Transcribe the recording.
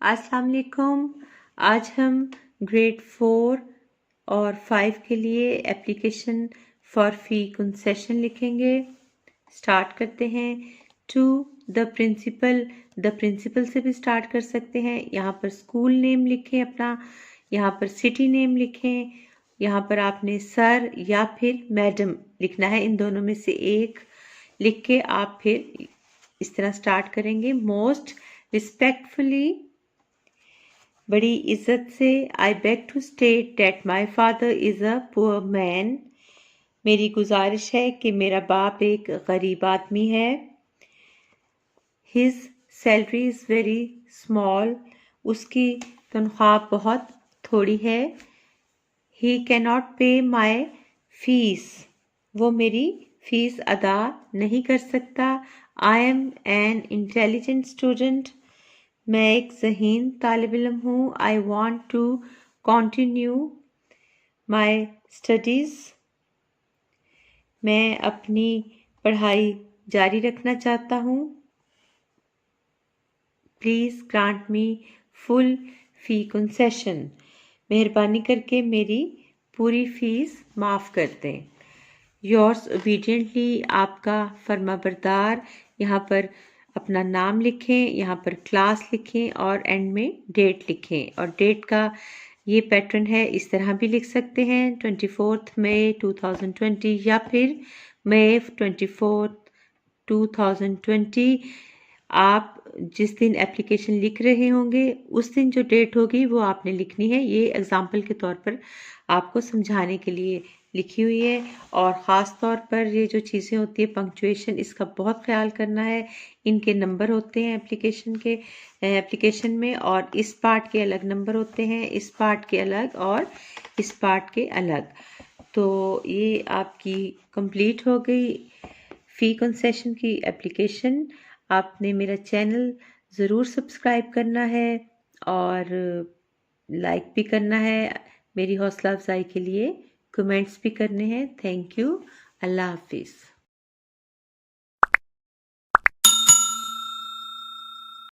अस्सलाम वालेकुम। आज हम ग्रेड 4 और 5 के लिए एप्लीकेशन फॉर फी कंसेशन लिखेंगे। स्टार्ट करते हैं। टू द प्रिंसिपल से भी स्टार्ट कर सकते हैं। यहाँ पर स्कूल नेम लिखें अपना, यहाँ पर सिटी नेम लिखें, यहाँ पर आपने सर या फिर मैडम लिखना है। इन दोनों में से एक लिख के आप फिर इस तरह स्टार्ट करेंगे। मोस्ट रिस्पेक्टफुली, बड़ी इज्जत से, I beg to state that my father is a poor man. मेरी गुजारिश है कि मेरा बाप एक गरीब आदमी है। His salary is very small, उसकी तनख्वाह बहुत थोड़ी है। ही कैन नॉट पे माई फीस, वो मेरी फीस अदा नहीं कर सकता। I am an intelligent student, मैं एक ज़हीन तालिब इल्म हूँ। I want to continue my studies, मैं अपनी पढ़ाई जारी रखना चाहता हूँ। Please grant me full fee concession, मेहरबानी करके मेरी पूरी फ़ीस माफ़ कर दें। योर्स ओबीडियंटली, आपका फर्माबरदार। यहाँ पर अपना नाम लिखें, यहाँ पर क्लास लिखें और एंड में डेट लिखें। और डेट का ये पैटर्न है, इस तरह भी लिख सकते हैं 24 मई 2020 या फिर मई 24 2020। आप जिस दिन एप्लीकेशन लिख रहे होंगे उस दिन जो डेट होगी वो आपने लिखनी है। ये एग्जाम्पल के तौर पर आपको समझाने के लिए लिखी हुई है। और ख़ास तौर पर ये जो चीज़ें होती है पंक्चुएशन, इसका बहुत ख्याल करना है। इनके नंबर होते हैं एप्लीकेशन में, और इस पार्ट के अलग नंबर होते हैं, इस पार्ट के अलग और इस पार्ट के अलग। तो ये आपकी कंप्लीट हो गई फ़ी कंसेशन की एप्लीकेशन। आपने मेरा चैनल ज़रूर सब्सक्राइब करना है और लाइक भी करना है। मेरी हौसला अफजाई के लिए कमेंट्स भी करने हैं। Thank you. अल्लाह हाफिज़।